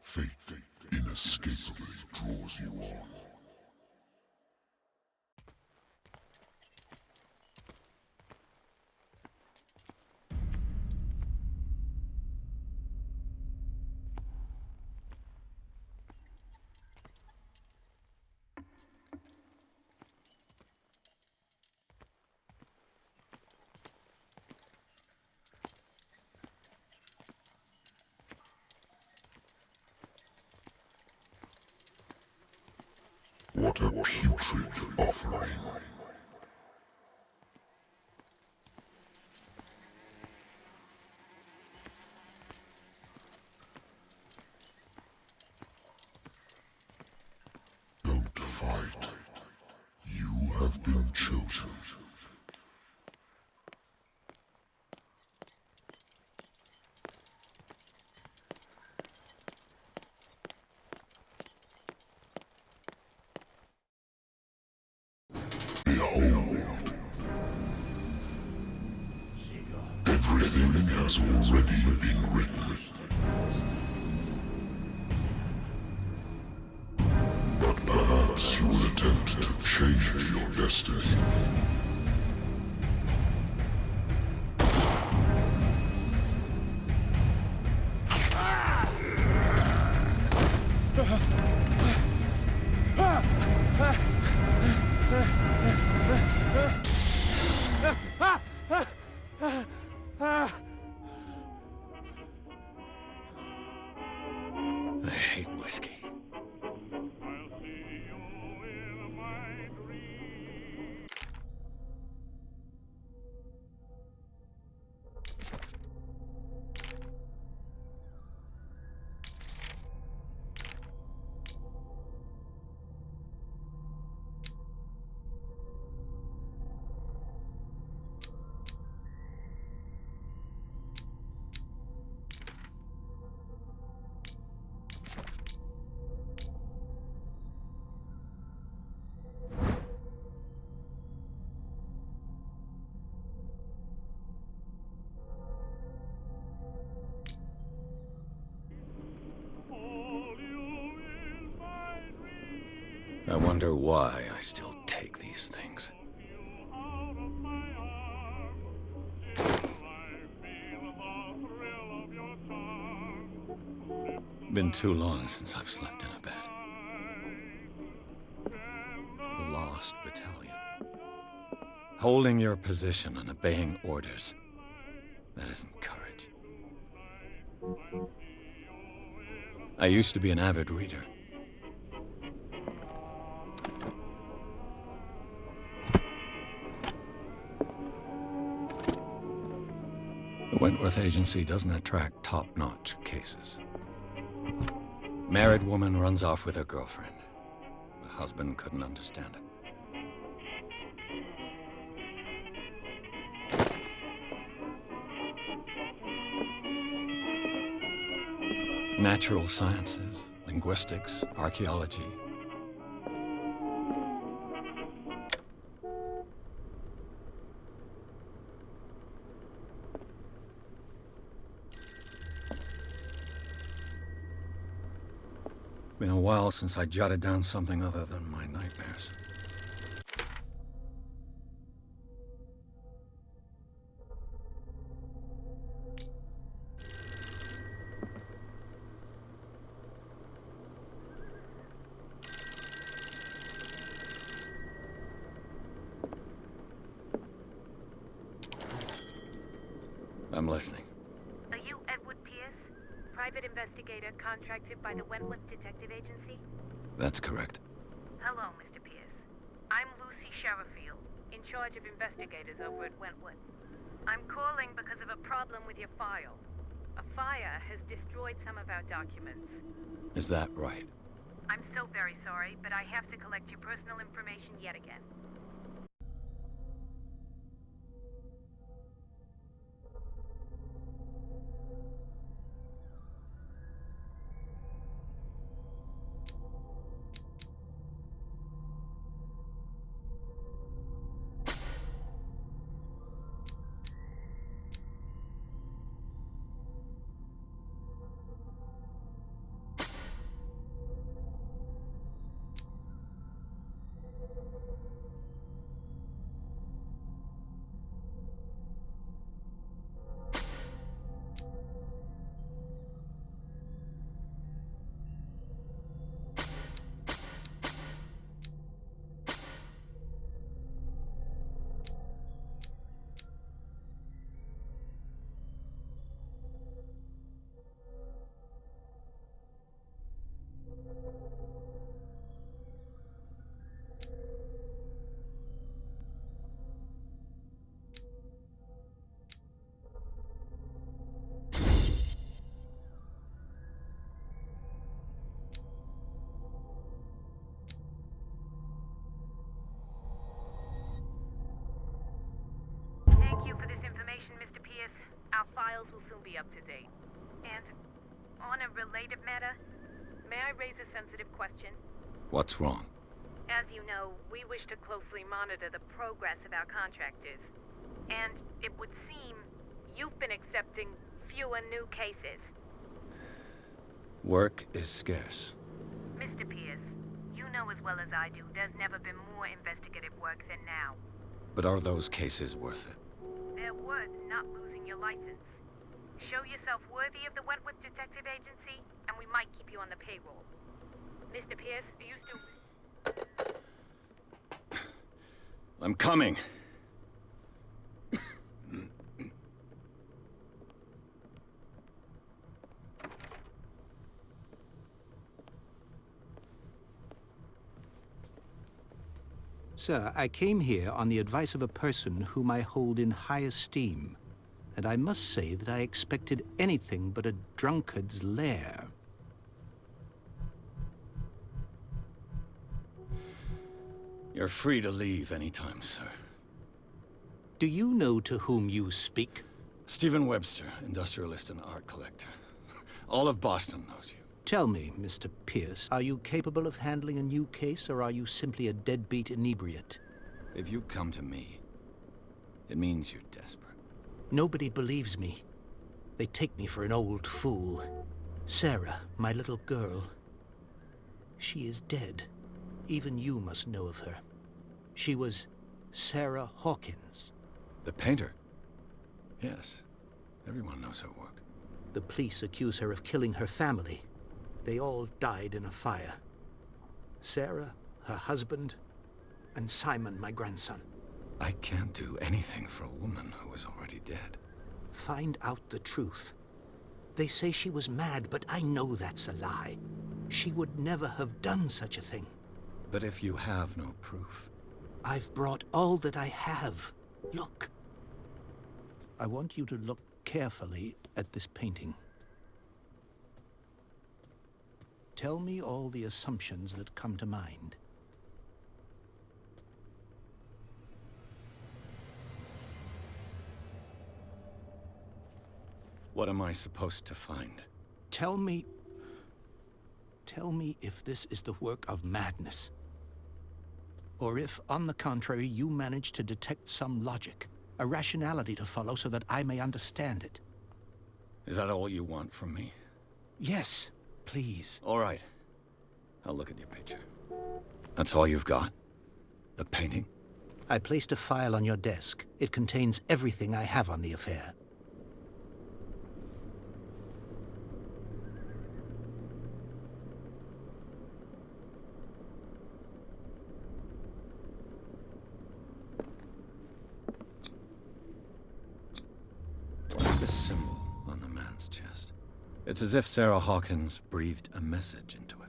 Fate inescapably draws you on. What a putrid offering. Don't fight. You have been chosen. Behold. Everything has already been written. But perhaps you will attempt to change your destiny. I hate whiskey. I wonder why I still take these things. Been too long since I've slept in a bed. The Lost Battalion. Holding your position and obeying orders. That isn't courage. I used to be an avid reader. The Wentworth Agency doesn't attract top-notch cases. Married woman runs off with her girlfriend. The husband couldn't understand it. Natural sciences, linguistics, archaeology. Been a while since I jotted down something other than my nightmares. I'm listening. Are you Edward Pierce, private investigator contracted by the Wentworth Detective Agency? That's correct. Hello, Mr. Pierce. I'm Lucy Sherifield, in charge of investigators over at Wentworth. I'm calling because of a problem with your file. A fire has destroyed some of our documents. Is that right? I'm so very sorry, but I have to collect your personal information yet again. Thank you for this information, Mr. Pierce. Our files will soon be up to date. And on a related matter, may I raise a sensitive question? What's wrong? As you know, we wish to closely monitor the progress of our contractors. And it would seem you've been accepting fewer new cases. Work is scarce. Mr. Pierce, you know as well as I do, there's never been more investigative work than now. But are those cases worth it? They're worth not losing your license. Show yourself worthy of the Wentworth Detective Agency, and we might keep you on the payroll. Mr. Pierce, do you still... I'm coming. Sir, I came here on the advice of a person whom I hold in high esteem, and I must say that I expected anything but a drunkard's lair. You're free to leave anytime, sir. Do you know to whom you speak? Stephen Webster, industrialist and art collector. All of Boston knows you. Tell me, Mr. Pierce, are you capable of handling a new case, or are you simply a deadbeat inebriate? If you come to me, it means you're desperate. Nobody believes me. They take me for an old fool. Sarah, my little girl, she is dead. Even you must know of her. She was Sarah Hawkins. The painter? Yes. Everyone knows her work. The police accuse her of killing her family. They all died in a fire. Sarah, her husband, and Simon, my grandson. I can't do anything for a woman who is already dead. Find out the truth. They say she was mad, but I know that's a lie. She would never have done such a thing. But if you have no proof... I've brought all that I have. Look. I want you to look carefully at this painting. Tell me all the assumptions that come to mind. What am I supposed to find? Tell me if this is the work of madness. Or if, on the contrary, you manage to detect some logic, a rationality to follow so that I may understand it. Is that all you want from me? Yes, please. All right. I'll look at your picture. That's all you've got? The painting? I placed a file on your desk. It contains everything I have on the affair. What's this symbol on the man's chest? It's as if Sarah Hawkins breathed a message into it.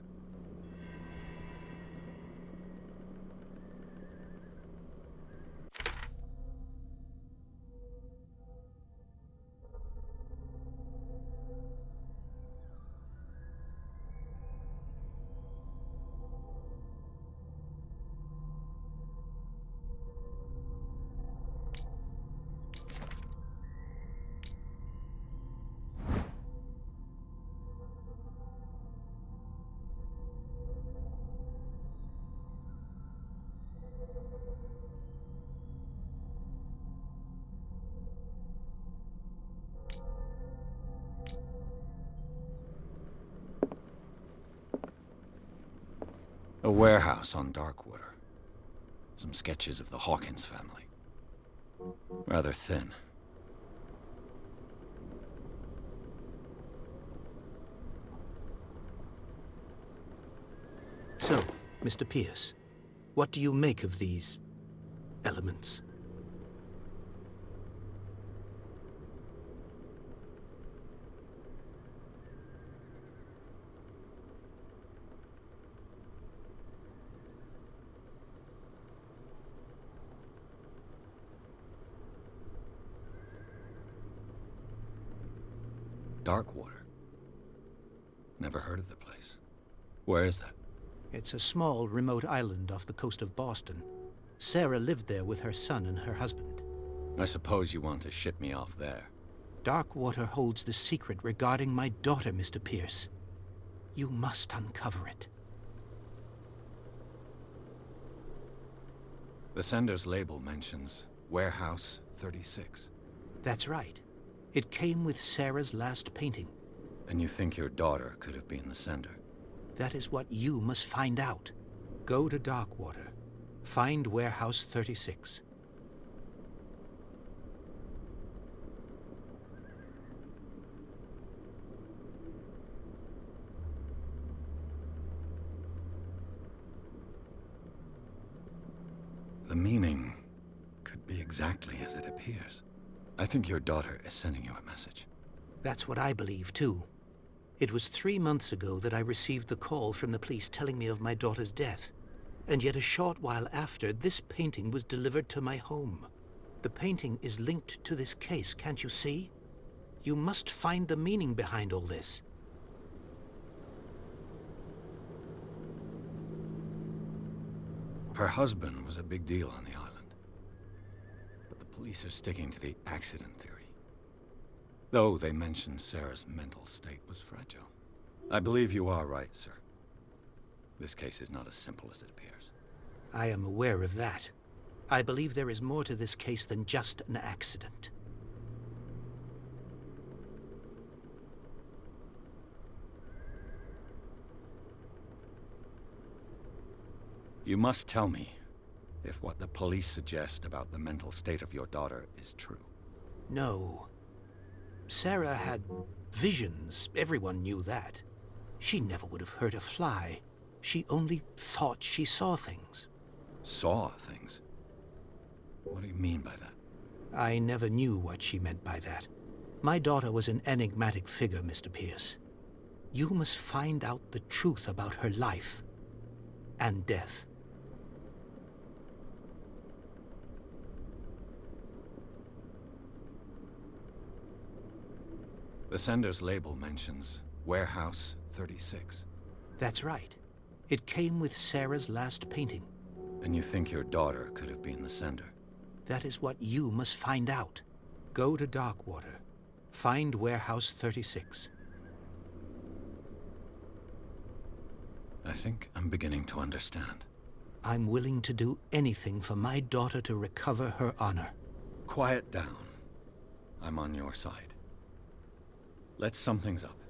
A warehouse on Darkwater. Some sketches of the Hawkins family. Rather thin. So, Mr. Pierce, what do you make of these elements? Darkwater? Never heard of the place. Where is that? It's a small, remote island off the coast of Boston. Sarah lived there with her son and her husband. I suppose you want to ship me off there. Darkwater holds the secret regarding my daughter, Mr. Pierce. You must uncover it. The sender's label mentions Warehouse 36. That's right. It came with Sarah's last painting. And you think your daughter could have been the sender? That is what you must find out. Go to Darkwater. Find Warehouse 36. The meaning could be exactly as it appears. I think your daughter is sending you a message. That's what I believe, too. It was 3 months ago that I received the call from the police telling me of my daughter's death. And yet a short while after, this painting was delivered to my home. The painting is linked to this case, can't you see? You must find the meaning behind all this. Her husband was a big deal on the island. But the police are sticking to the accident theory. Though they mentioned Sarah's mental state was fragile. I believe you are right, sir. This case is not as simple as it appears. I am aware of that. I believe there is more to this case than just an accident. You must tell me if what the police suggest about the mental state of your daughter is true. No. Sarah had visions. Everyone knew that. She never would have hurt a fly. She only thought she saw things. Saw things? What do you mean by that? I never knew what she meant by that. My daughter was an enigmatic figure, Mr. Pierce. You must find out the truth about her life and death. The sender's label mentions Warehouse 36. That's right. It came with Sarah's last painting. And you think your daughter could have been the sender? That is what you must find out. Go to Darkwater. Find Warehouse 36. I think I'm beginning to understand. I'm willing to do anything for my daughter to recover her honor. Quiet down. I'm on your side. Let's sum things up.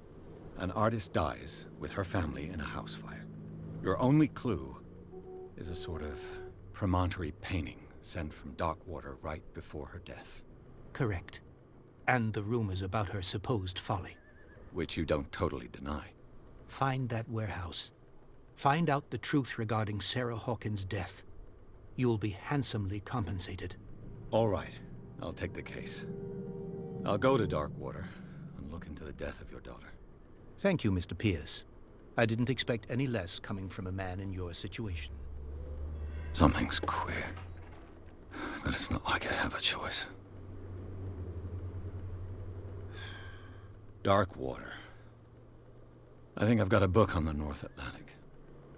An artist dies with her family in a house fire. Your only clue is a sort of promontory painting sent from Darkwater right before her death. Correct. And the rumors about her supposed folly. Which you don't totally deny. Find that warehouse. Find out the truth regarding Sarah Hawkins' death. You'll be handsomely compensated. All right. I'll take the case. I'll go to Darkwater and look into the death of your daughter. Thank you, Mr. Pierce. I didn't expect any less coming from a man in your situation. Something's queer. But it's not like I have a choice. Darkwater. I think I've got a book on the North Atlantic.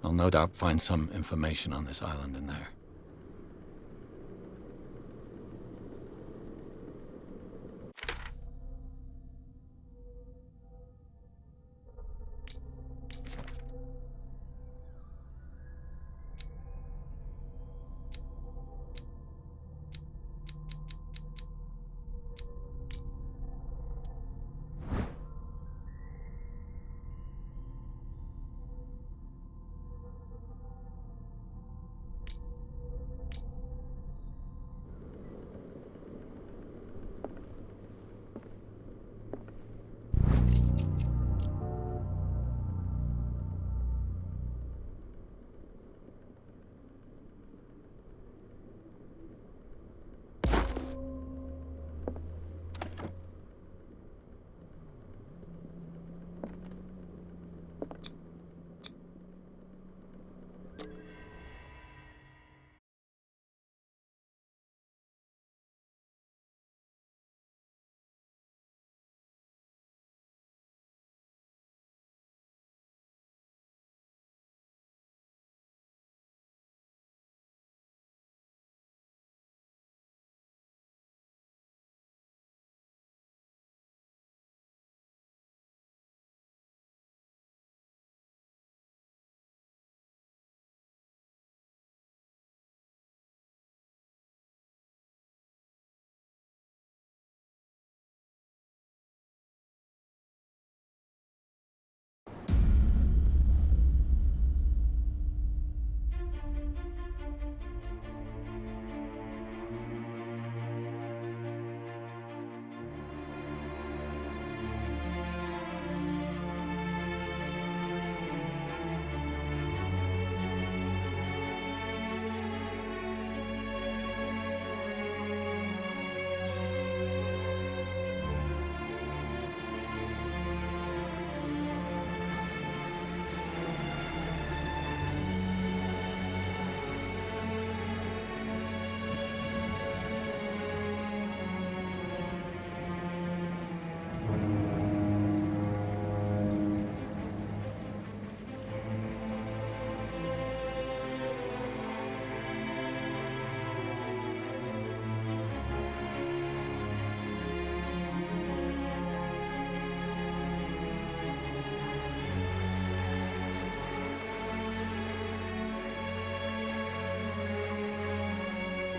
I'll no doubt find some information on this island in there.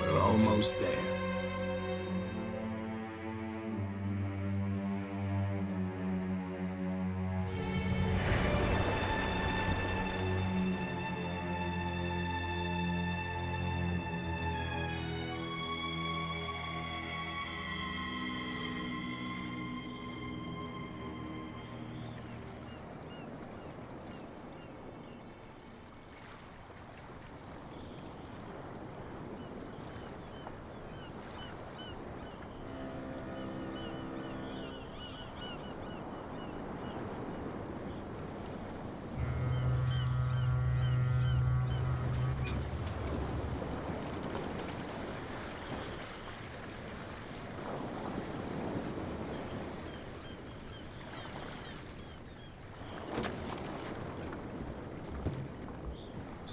We're almost there.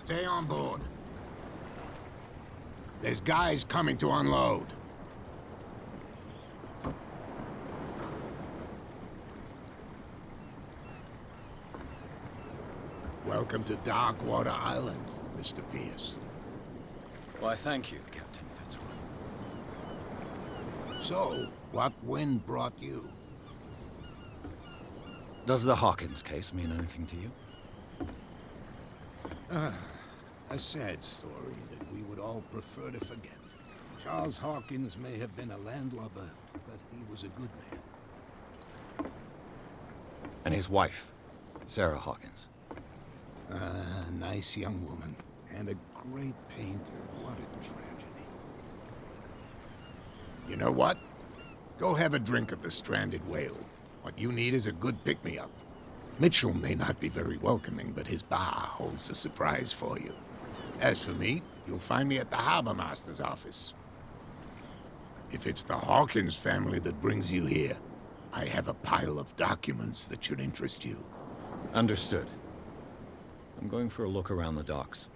Stay on board. There's guys coming to unload. Welcome to Darkwater Island, Mr. Pierce. Why, thank you, Captain Fitzroy. So, what wind brought you? Does the Hawkins case mean anything to you? A sad story that we would all prefer to forget. Charles Hawkins may have been a landlubber, but he was a good man. And his wife, Sarah Hawkins. A nice young woman, and a great painter. What a tragedy. You know what? Go have a drink at the Stranded Whale. What you need is a good pick-me-up. Mitchell may not be very welcoming, but his bar holds a surprise for you. As for me, you'll find me at the Harbor Master's office. If it's the Hawkins family that brings you here, I have a pile of documents that should interest you. Understood. I'm going for a look around the docks.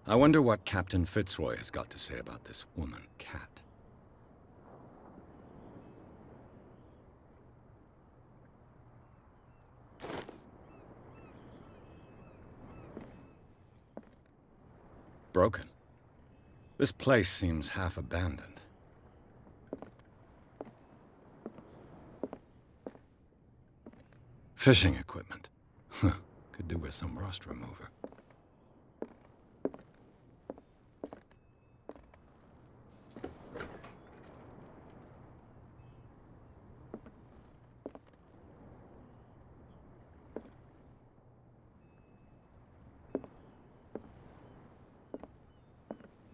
I wonder what Captain Fitzroy has got to say about this woman, Cat. Broken. This place seems half abandoned. Fishing equipment. Could do with some rust remover.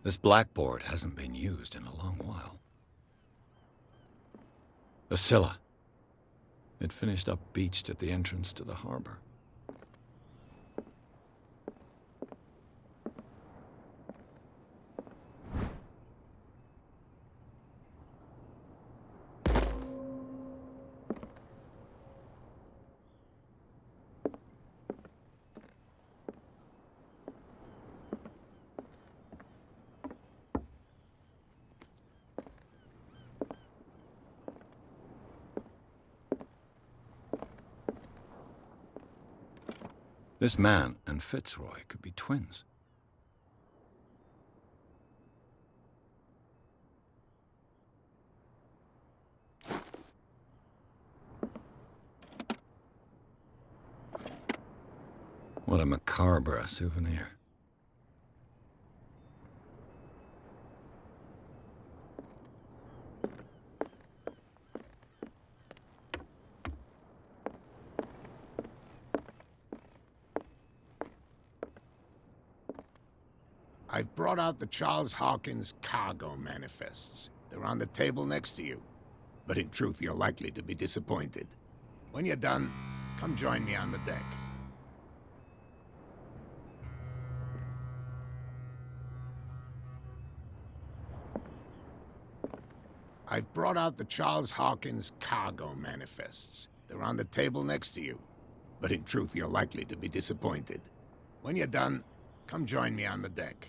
This blackboard hasn't been used in a long while. The Scylla. It finished up beached at the entrance to the harbor. This man and Fitzroy could be twins. What a macabre souvenir. I've brought out the Charles Hawkins cargo manifests. They're on the table next to you. But in truth, you're likely to be disappointed. When you're done, come join me on the deck. I've brought out the Charles Hawkins cargo manifests. They're on the table next to you. But in truth, you're likely to be disappointed. When you're done, come join me on the deck.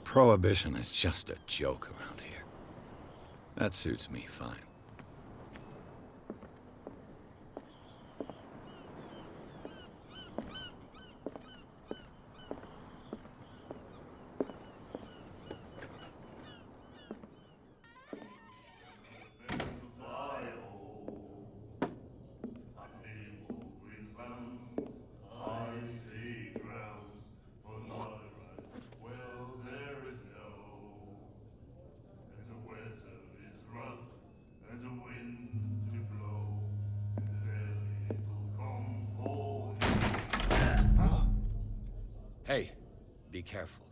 Prohibition is just a joke around here. That suits me fine. Hey, be careful.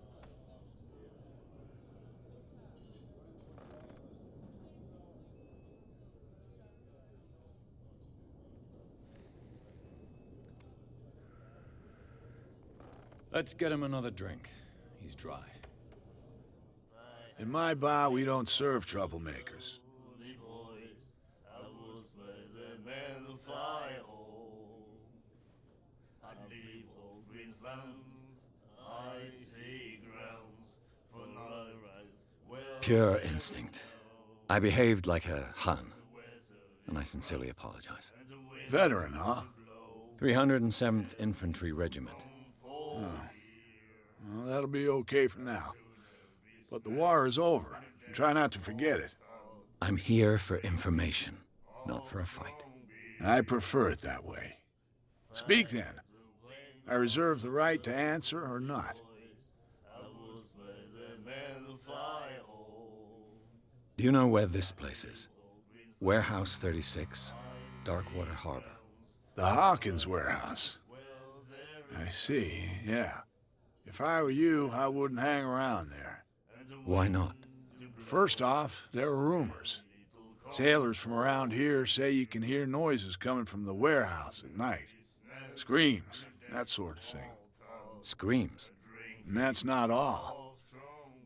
Let's get him another drink. He's dry. In my bar, we don't serve troublemakers. Pure instinct. I behaved like a Hun, and I sincerely apologize. Veteran, huh? 307th Infantry Regiment. Well, that'll be okay for now. But the war is over. Try not to forget it. I'm here for information, not for a fight. I prefer it that way. Speak then. I reserve the right to answer or not. Do you know where this place is? Warehouse 36, Darkwater Harbor. The Hawkins warehouse. I see, yeah. If I were you, I wouldn't hang around there. Why not? First off, there are rumors. Sailors from around here say you can hear noises coming from the warehouse at night. Screams, that sort of thing. Screams? And that's not all.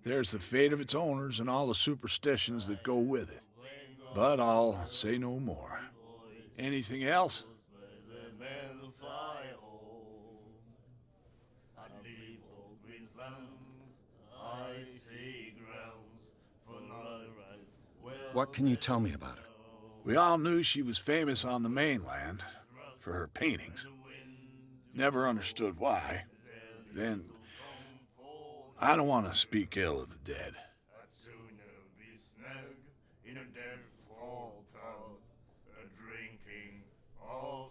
There's the fate of its owners and all the superstitions that go with it. But I'll say no more. Anything else? What can you tell me about her? We all knew she was famous on the mainland for her paintings. Never understood why. Then, I don't want to speak ill of the dead.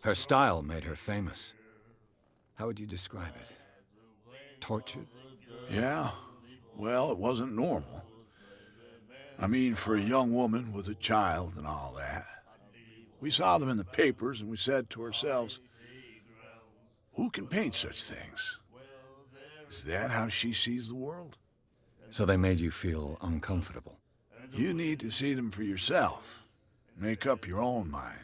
Her style made her famous. How would you describe it? Tortured? Yeah? Well, it wasn't normal. I mean, for a young woman with a child and all that. We saw them in the papers and we said to ourselves, who can paint such things? Is that how she sees the world? So they made you feel uncomfortable. You need to see them for yourself. Make up your own mind.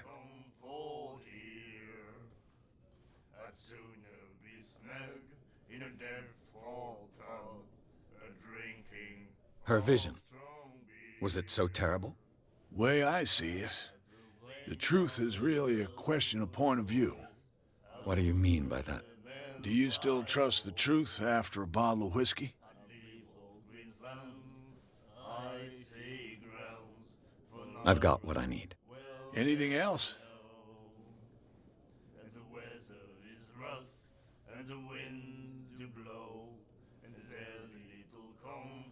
Her vision. Was it so terrible? Way I see it, the truth is really a question of point of view. What do you mean by that? Do you still trust the truth after a bottle of whiskey? I've got what I need. Anything else?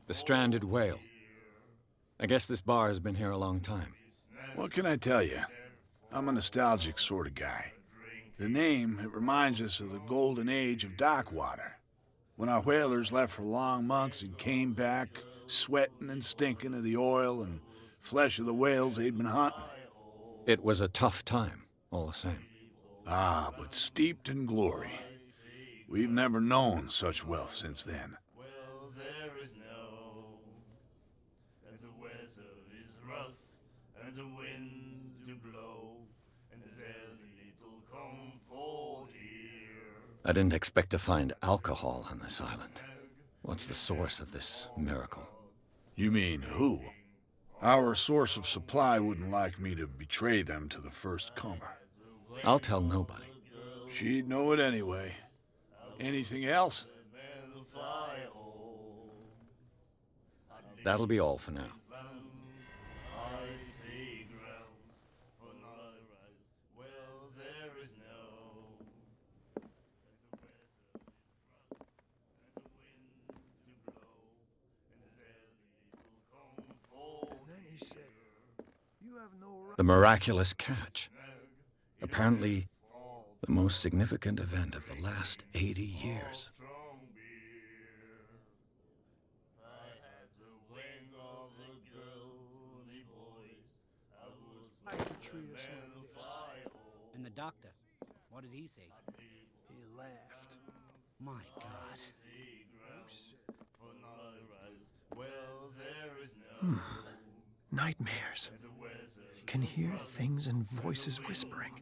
The stranded whale. I guess this bar has been here a long time. What can I tell you? I'm a nostalgic sort of guy. The name, it reminds us of the golden age of dockwater, when our whalers left for long months and came back sweating and stinking of the oil and flesh of the whales they'd been hunting. It was a tough time, all the same. Ah, but steeped in glory. We've never known such wealth since then. I didn't expect to find alcohol on this island. What's the source of this miracle? You mean who? Our source of supply wouldn't like me to betray them to the first comer. I'll tell nobody. She'd know it anyway. Anything else? That'll be all for now. The miraculous catch. Apparently, the most significant event of the last 80 years. And the doctor, what did he say? He laughed. My God. Nightmares. Can hear things and voices whispering.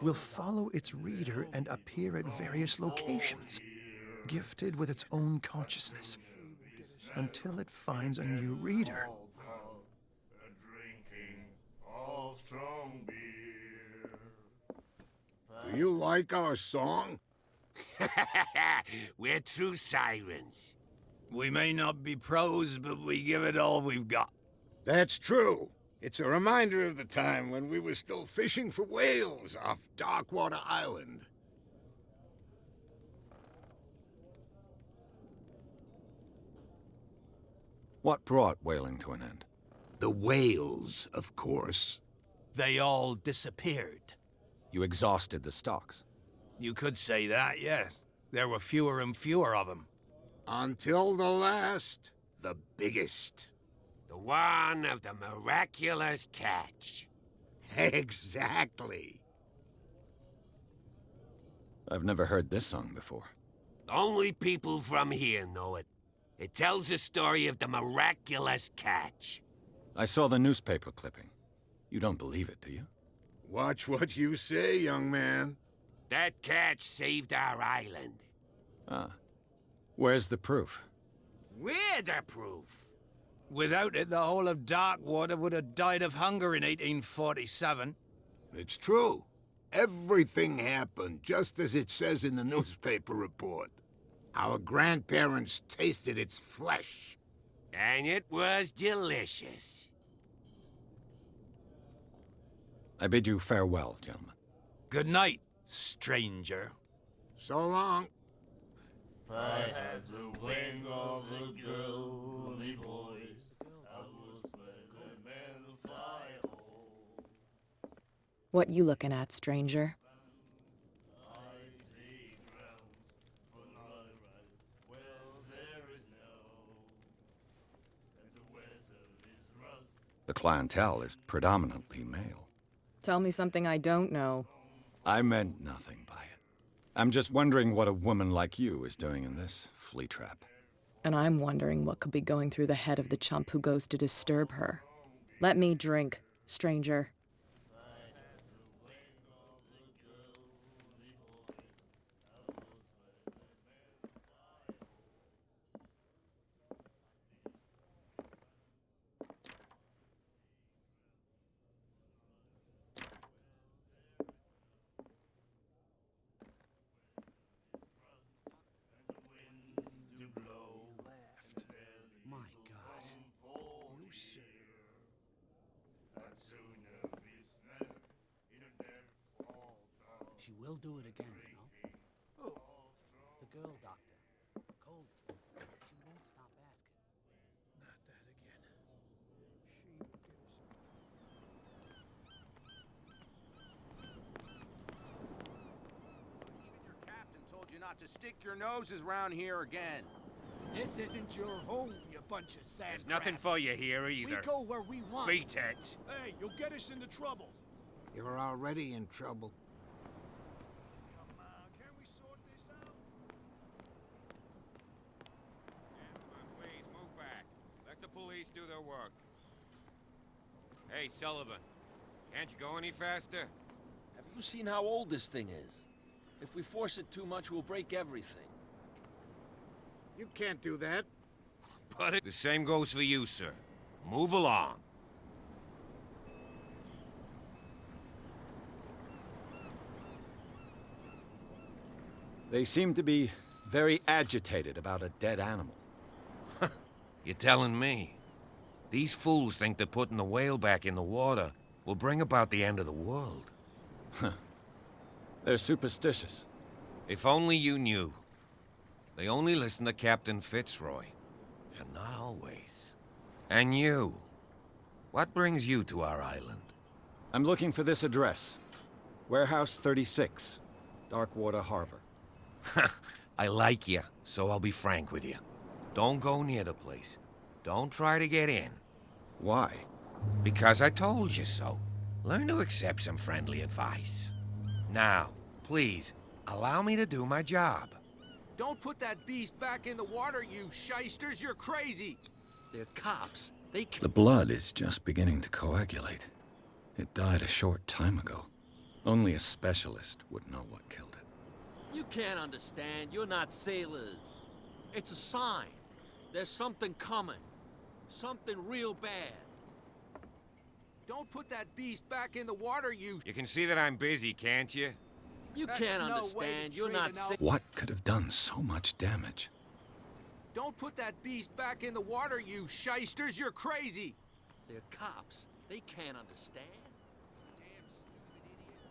Will follow its reader and appear at various locations, gifted with its own consciousness, until it finds a new reader. Do you like our song? We're true sirens. We may not be pros, but we give it all we've got. That's true. It's a reminder of the time when we were still fishing for whales off Darkwater Island. What brought whaling to an end? The whales, of course. They all disappeared. You exhausted the stocks. You could say that, yes. There were fewer and fewer of them. Until the last, the biggest. The one of the miraculous catch. Exactly. I've never heard this song before. Only people from here know it. It tells the story of the miraculous catch. I saw the newspaper clipping. You don't believe it, do you? Watch what you say, young man. That catch saved our island. Ah. Where's the proof? We're the proof. Without it, the whole of Darkwater would have died of hunger in 1847. It's true. Everything happened just as it says in the newspaper report. Our grandparents tasted its flesh. And it was delicious. I bid you farewell, gentlemen. Good night, stranger. So long. If I had the wings of the girly boys, I would spread the man fly home. What you looking at, stranger? I see grounds for night wells there is no, and the weather is rough. The clientele is predominantly male. Tell me something I don't know. I meant nothing by it. I'm just wondering what a woman like you is doing in this flea trap. And I'm wondering what could be going through the head of the chump who goes to disturb her. Let me drink, stranger. My God. She will do it again, you know? The girl doctor. Cold. She won't stop asking. Not that again. She will get us. Even your captain told you not to stick your noses around here again. This isn't your home, you bunch of sand There's nothing for you here either. We go where we want. Beat it. Hey, you'll get us into trouble. You're already in trouble. Come on, can we sort this out? Gentlemen, please move back. Let the police do their work. Hey, Sullivan. Can't you go any faster? Have you seen how old this thing is? If we force it too much, we'll break everything. You can't do that. But the same goes for you, sir. Move along. They seem to be very agitated about a dead animal. You're telling me? These fools think that putting the whale back in the water will bring about the end of the world. They're superstitious. If only you knew. They only listen to Captain Fitzroy. And not always. And you. What brings you to our island? I'm looking for this address. Warehouse 36, Darkwater Harbor. I like you, so I'll be frank with you. Don't go near the place. Don't try to get in. Why? Because I told you so. Learn to accept some friendly advice. Now, please, allow me to do my job. Don't put that beast back in the water, you shysters! You're crazy! They're cops. They The blood is just beginning to coagulate. It died a short time ago. Only a specialist would know what killed it. You can't understand. You're not sailors. It's a sign. There's something coming. Something real bad. Don't put that beast back in the water, you... You can see that I'm busy, can't you? You can't understand. You're not sailors. What could have done so much damage? Don't put that beast back in the water, you shysters! You're crazy! They're cops. They can't understand. Damn stupid idiots.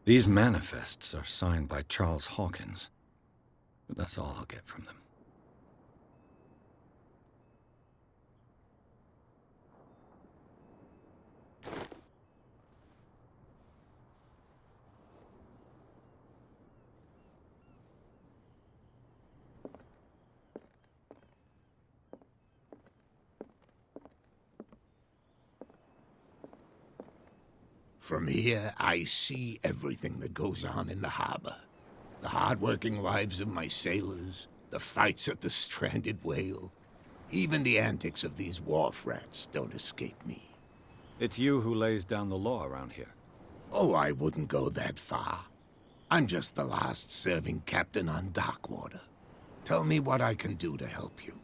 These manifests are signed by Charles Hawkins, but that's all I'll get from them. From here, I see everything that goes on in the harbor. The hard-working lives of my sailors, the fights at the stranded whale. Even the antics of these wharf rats don't escape me. It's you who lays down the law around here. Oh, I wouldn't go that far. I'm just the last serving captain on Darkwater. Tell me what I can do to help you.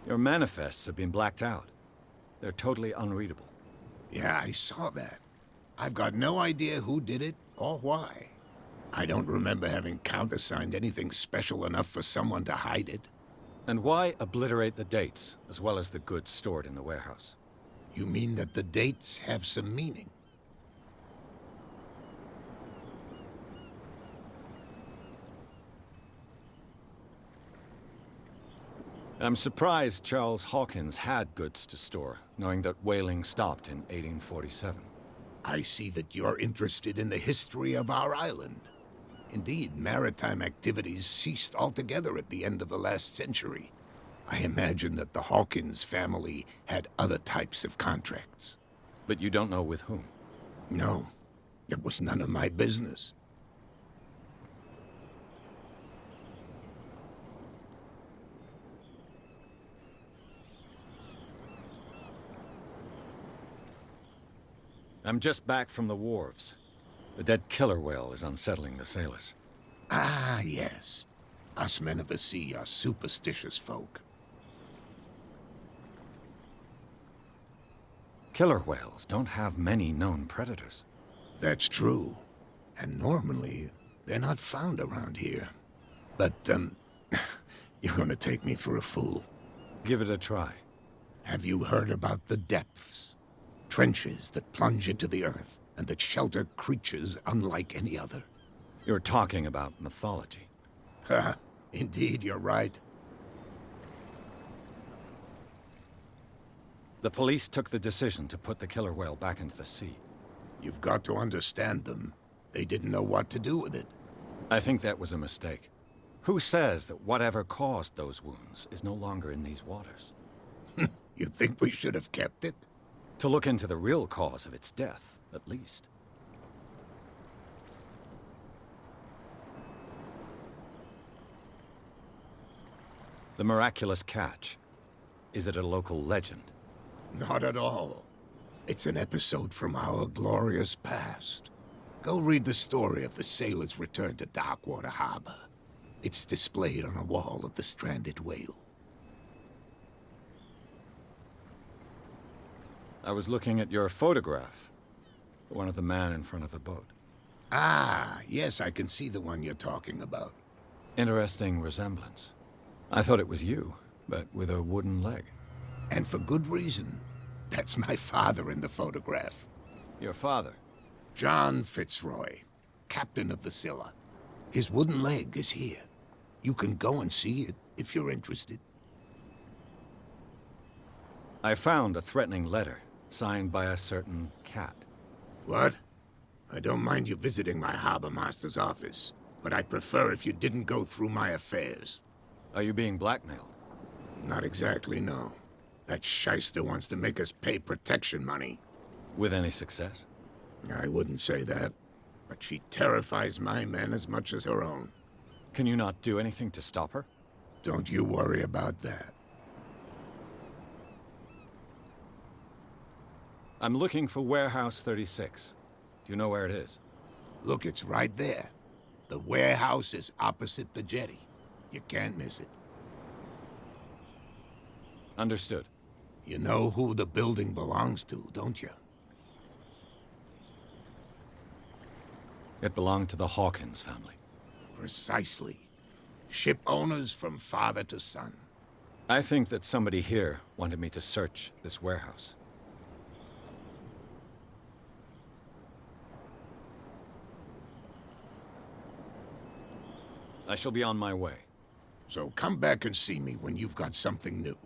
Your manifests have been blacked out. They're totally unreadable. Yeah, I saw that. I've got no idea who did it or why. I don't remember having countersigned anything special enough for someone to hide it. And why obliterate the dates, as well as the goods stored in the warehouse? You mean that the dates have some meaning? I'm surprised Charles Hawkins had goods to store, knowing that whaling stopped in 1847. I see that you're interested in the history of our island. Indeed, maritime activities ceased altogether at the end of the last century. I imagine that the Hawkins family had other types of contracts. But you don't know with whom? No, it was none of my business. I'm just back from the wharves. The dead killer whale is unsettling the sailors. Ah, yes. Us men of the sea are superstitious folk. Killer whales don't have many known predators. That's true. And normally, they're not found around here. But, you're gonna take me for a fool. Give it a try. Have you heard about the depths? Trenches that plunge into the earth, and that shelter creatures unlike any other. You're talking about mythology. Ha! Indeed, you're right. The police took the decision to put the killer whale back into the sea. You've got to understand them. They didn't know what to do with it. I think that was a mistake. Who says that whatever caused those wounds is no longer in these waters? You think we should have kept it? To look into the real cause of its death, at least. The miraculous catch. Is it a local legend? Not at all. It's an episode from our glorious past. Go read the story of the sailor's return to Darkwater Harbor. It's displayed on a wall of the stranded whale. I was looking at your photograph. The one of the man in front of the boat. Ah, yes, I can see the one you're talking about. Interesting resemblance. I thought it was you, but with a wooden leg. And for good reason. That's my father in the photograph. Your father? John Fitzroy, captain of the Scylla. His wooden leg is here. You can go and see it if you're interested. I found a threatening letter, signed by a certain cat. What? I don't mind you visiting my harbor master's office, but I'd prefer if you didn't go through my affairs. Are you being blackmailed? Not exactly, no. That shyster wants to make us pay protection money. With any success? I wouldn't say that, but she terrifies my men as much as her own. Can you not do anything to stop her? Don't you worry about that. I'm looking for Warehouse 36. Do you know where it is? Look, it's right there. The warehouse is opposite the jetty. You can't miss it. Understood. You know who the building belongs to, don't you? It belonged to the Hawkins family. Precisely. Ship owners from father to son. I think that somebody here wanted me to search this warehouse. I shall be on my way. So come back and see me when you've got something new.